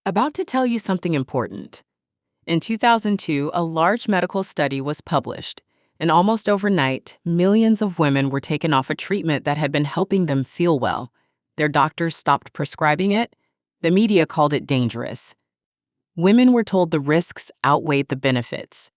About to tell you something important. In 2002, a large medical study was published, and almost overnight, millions of women were taken off a treatment that had been helping them feel well. Their doctors stopped prescribing it. The media called it dangerous. Women were told the risks outweighed the benefits.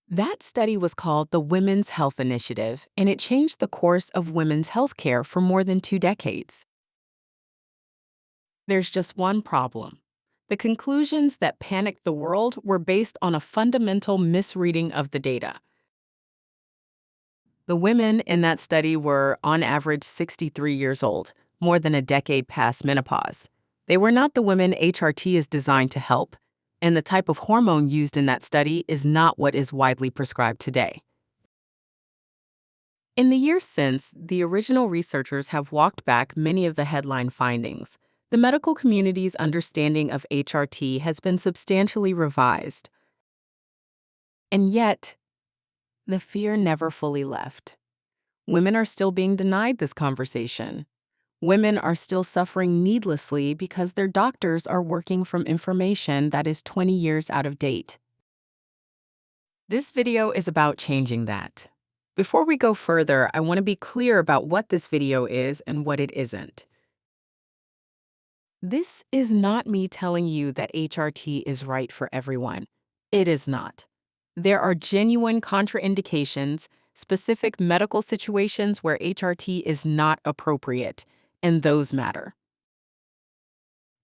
That study was called the Women's Health Initiative, and it changed the course of women's health care for more than 2 decades. There's just one problem. The conclusions that panicked the world were based on a fundamental misreading of the data. The women in that study were, on average, 63 years old, more than a decade past menopause. They were not the women HRT is designed to help, and the type of hormone used in that study is not what is widely prescribed today. In the years since, the original researchers have walked back many of the headline findings. The medical community's understanding of HRT has been substantially revised. And yet, the fear never fully left. Women are still being denied this conversation. Women are still suffering needlessly because their doctors are working from information that is 20 years out of date. This video is about changing that. Before we go further, I want to be clear about what this video is and what it isn't. This is not me telling you that HRT is right for everyone. It is not. There are genuine contraindications, specific medical situations where HRT is not appropriate, and those matter.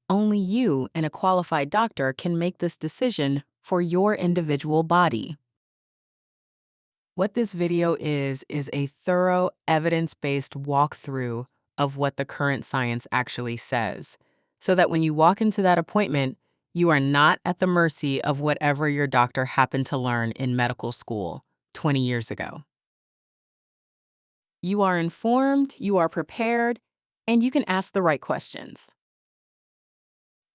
Only you and a qualified doctor can make this decision for your individual body. What this video is a thorough, evidence-based walkthrough of what the current science actually says, so that when you walk into that appointment, you are not at the mercy of whatever your doctor happened to learn in medical school 20 years ago. You are informed, you are prepared, and you can ask the right questions.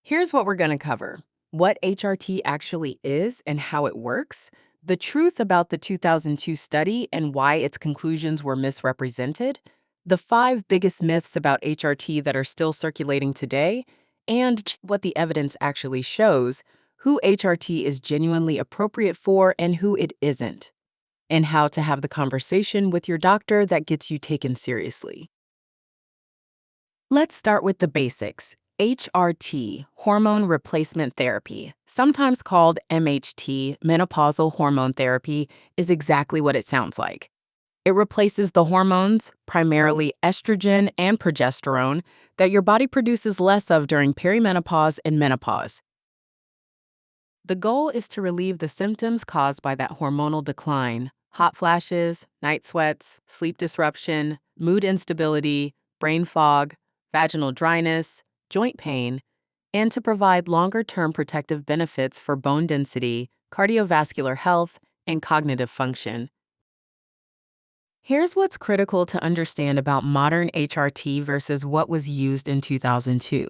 Here's what we're going to cover: what HRT actually is and how it works, the truth about the 2002 study and why its conclusions were misrepresented, the 5 biggest myths about HRT that are still circulating today, and what the evidence actually shows, who HRT is genuinely appropriate for and who it isn't, and how to have the conversation with your doctor that gets you taken seriously. Let's start with the basics. HRT, hormone replacement therapy, sometimes called MHT, menopausal hormone therapy, is exactly what it sounds like. It replaces the hormones, primarily estrogen and progesterone, that your body produces less of during perimenopause and menopause. The goal is to relieve the symptoms caused by that hormonal decline: hot flashes, night sweats, sleep disruption, mood instability, brain fog, vaginal dryness, joint pain, and to provide longer-term protective benefits for bone density, cardiovascular health, and cognitive function. Here's what's critical to understand about modern HRT versus what was used in 2002.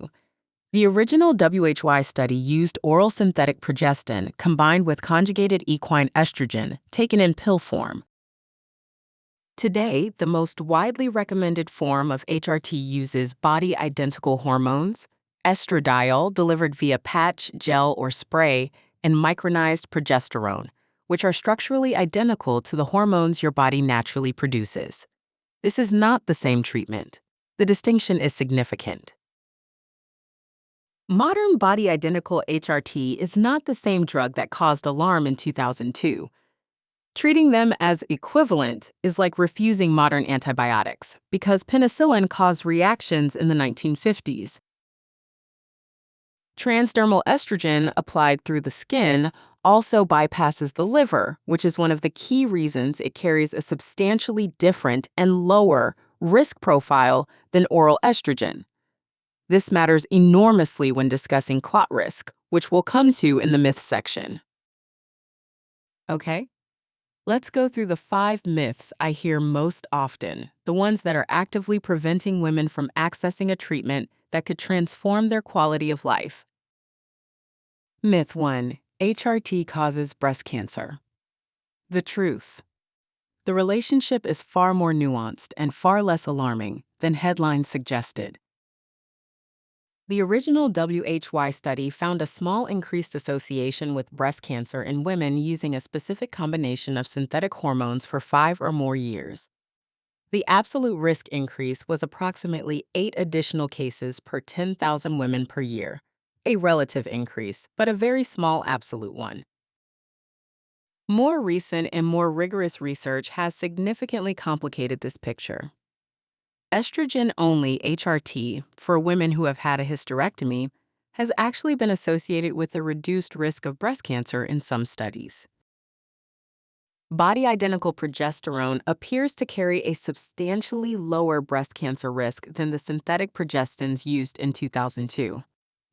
The original WHY study used oral synthetic progestin combined with conjugated equine estrogen taken in pill form. Today, the most widely recommended form of HRT uses body-identical hormones, estradiol delivered via patch, gel, or spray, and micronized progesterone, which are structurally identical to the hormones your body naturally produces. This is not the same treatment. The distinction is significant. Modern body-identical HRT is not the same drug that caused alarm in 2002. Treating them as equivalent is like refusing modern antibiotics, because penicillin caused reactions in the 1950s. Transdermal estrogen applied through the skin also bypasses the liver, which is one of the key reasons it carries a substantially different and lower risk profile than oral estrogen. This matters enormously when discussing clot risk, which we'll come to in the myths section. Okay, let's go through the 5 myths I hear most often, the ones that are actively preventing women from accessing a treatment that could transform their quality of life. Myth 1: HRT causes breast cancer. The truth: the relationship is far more nuanced and far less alarming than headlines suggested. The original WHY study found a small increased association with breast cancer in women using a specific combination of synthetic hormones for 5 or more years. The absolute risk increase was approximately 8 additional cases per 10,000 women per year, a relative increase, but a very small absolute one. More recent and more rigorous research has significantly complicated this picture. Estrogen only HRT for women who have had a hysterectomy has actually been associated with a reduced risk of breast cancer in some studies. Body identical progesterone appears to carry a substantially lower breast cancer risk than the synthetic progestins used in 2002.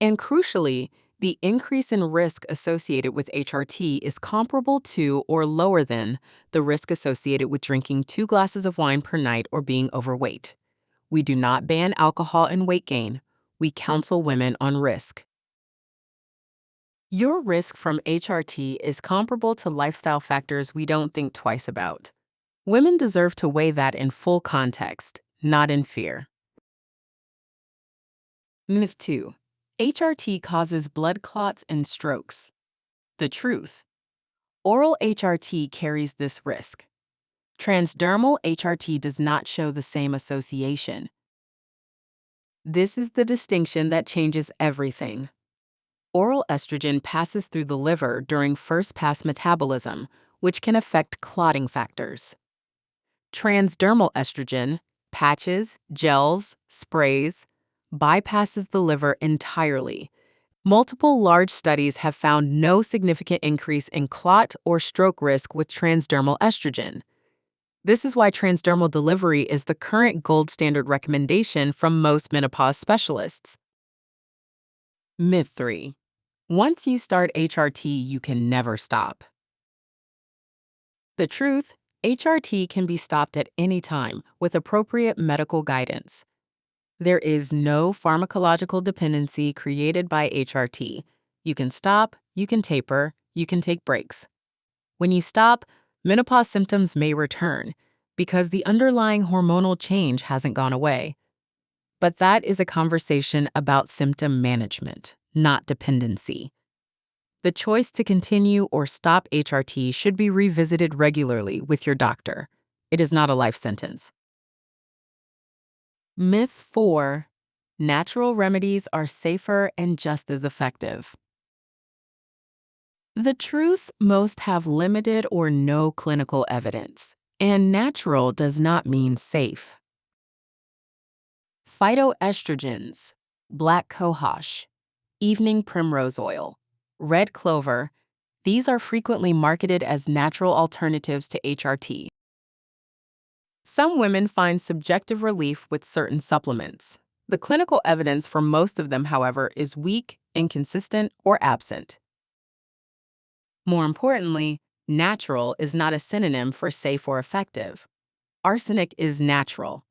And crucially, the increase in risk associated with HRT is comparable to or lower than the risk associated with drinking 2 glasses of wine per night or being overweight. We do not ban alcohol and weight gain. We counsel women on risk. Your risk from HRT is comparable to lifestyle factors we don't think twice about. Women deserve to weigh that in full context, not in fear. Myth 2. HRT causes blood clots and strokes. The truth. Oral HRT carries this risk. Transdermal HRT does not show the same association. This is the distinction that changes everything. Oral estrogen passes through the liver during first-pass metabolism, which can affect clotting factors. Transdermal estrogen, patches, gels, sprays, bypasses the liver entirely. Multiple large studies have found no significant increase in clot or stroke risk with transdermal estrogen. This is why transdermal delivery is the current gold standard recommendation from most menopause specialists. Myth 3. Once you start HRT, you can never stop. The truth, HRT can be stopped at any time with appropriate medical guidance. There is no pharmacological dependency created by HRT. You can stop, you can taper, you can take breaks. When you stop, menopause symptoms may return because the underlying hormonal change hasn't gone away. But that is a conversation about symptom management, not dependency. The choice to continue or stop HRT should be revisited regularly with your doctor. It is not a life sentence. Myth 4. Natural remedies are safer and just as effective. The truth, most have limited or no clinical evidence, and natural does not mean safe. Phytoestrogens, black cohosh, evening primrose oil, red clover, these are frequently marketed as natural alternatives to HRT. Some women find subjective relief with certain supplements. The clinical evidence for most of them, however, is weak, inconsistent, or absent. More importantly, natural is not a synonym for safe or effective. Arsenic is natural.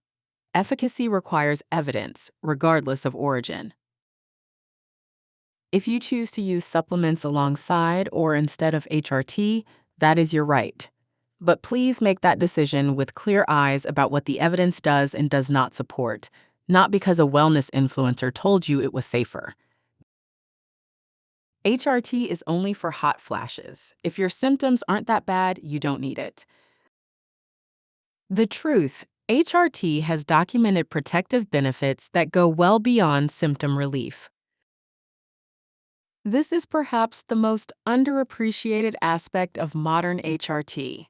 Efficacy requires evidence, regardless of origin. If you choose to use supplements alongside or instead of HRT, that is your right. But please make that decision with clear eyes about what the evidence does and does not support, not because a wellness influencer told you it was safer. HRT is only for hot flashes. If your symptoms aren't that bad, you don't need it. The truth, HRT has documented protective benefits that go well beyond symptom relief. This is perhaps the most underappreciated aspect of modern HRT.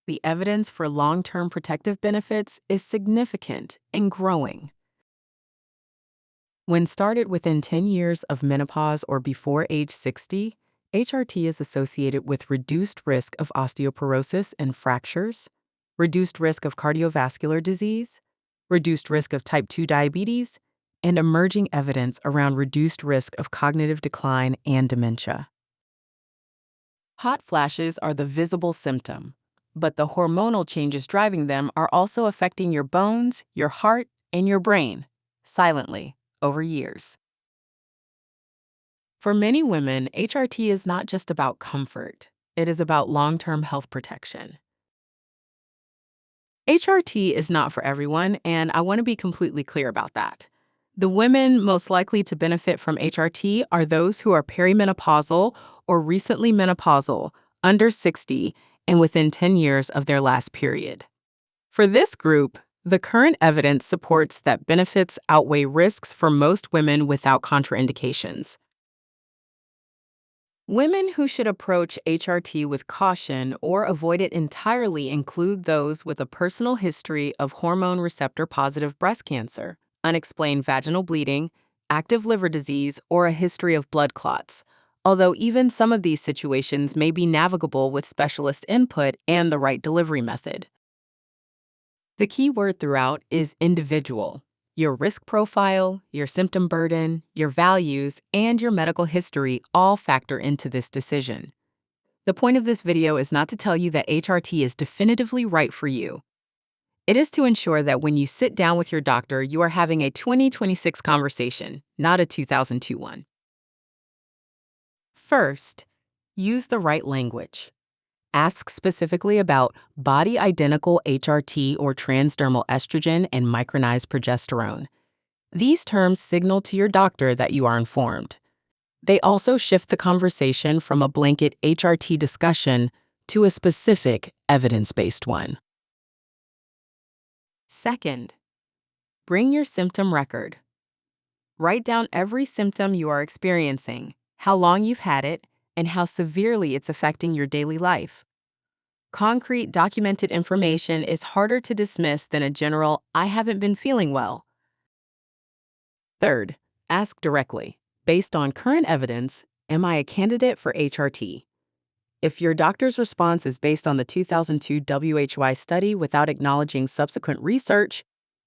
The evidence for long-term protective benefits is significant and growing. When started within 10 years of menopause or before age 60, HRT is associated with reduced risk of osteoporosis and fractures, reduced risk of cardiovascular disease, reduced risk of type 2 diabetes, and emerging evidence around reduced risk of cognitive decline and dementia. Hot flashes are the visible symptom, but the hormonal changes driving them are also affecting your bones, your heart, and your brain, silently, over years. For many women, HRT is not just about comfort. It is about long-term health protection. HRT is not for everyone, and I want to be completely clear about that. The women most likely to benefit from HRT are those who are perimenopausal or recently menopausal, under 60, and within 10 years of their last period. For this group, the current evidence supports that benefits outweigh risks for most women without contraindications. Women who should approach HRT with caution or avoid it entirely include those with a personal history of hormone receptor positive breast cancer, unexplained vaginal bleeding, active liver disease, or a history of blood clots, although even some of these situations may be navigable with specialist input and the right delivery method. The key word throughout is individual. Your risk profile, your symptom burden, your values, and your medical history all factor into this decision. The point of this video is not to tell you that HRT is definitively right for you. It is to ensure that when you sit down with your doctor, you are having a 2026 conversation, not a 2002 one. First, use the right language. Ask specifically about body-identical HRT or transdermal estrogen and micronized progesterone. These terms signal to your doctor that you are informed. They also shift the conversation from a blanket HRT discussion to a specific evidence-based one. Second, bring your symptom record. Write down every symptom you are experiencing, how long you've had it, and how severely it's affecting your daily life. Concrete, documented information is harder to dismiss than a general, "I haven't been feeling well." Third, ask directly, based on current evidence, am I a candidate for HRT? If your doctor's response is based on the 2002 WHY study without acknowledging subsequent research,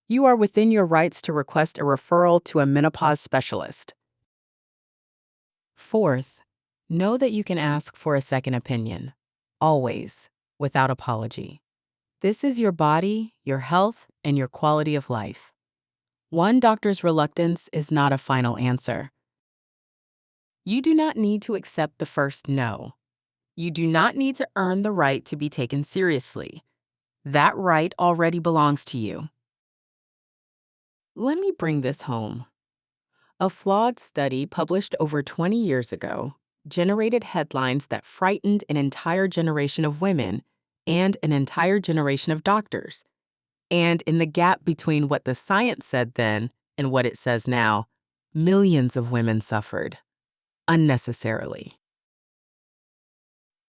you are within your rights to request a referral to a menopause specialist. Fourth, know that you can ask for a second opinion, always, without apology. This is your body, your health, and your quality of life. One doctor's reluctance is not a final answer. You do not need to accept the first no. You do not need to earn the right to be taken seriously. That right already belongs to you. Let me bring this home. A flawed study published over 20 years ago generated headlines that frightened an entire generation of women and an entire generation of doctors. And in the gap between what the science said then and what it says now, millions of women suffered unnecessarily.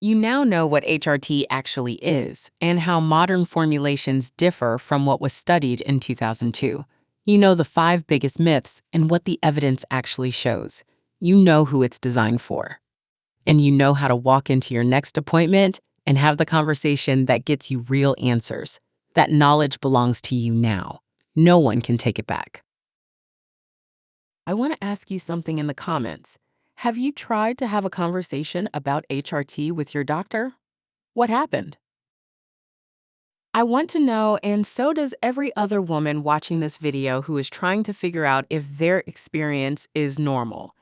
You now know what HRT actually is and how modern formulations differ from what was studied in 2002. You know the 5 biggest myths and what the evidence actually shows. You know who it's designed for. And you know how to walk into your next appointment and have the conversation that gets you real answers. That knowledge belongs to you now. No one can take it back. I want to ask you something in the comments. Have you tried to have a conversation about HRT with your doctor? What happened? I want to know, and so does every other woman watching this video who is trying to figure out if their experience is normal.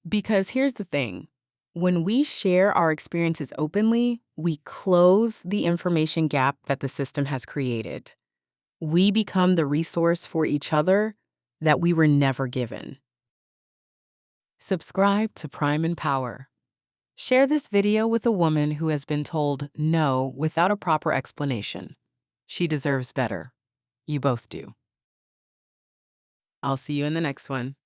Because here's the thing. When we share our experiences openly, we close the information gap that the system has created. We become the resource for each other that we were never given. Subscribe to Prime&Power. Share this video with a woman who has been told no without a proper explanation. She deserves better. You both do. I'll see you in the next one.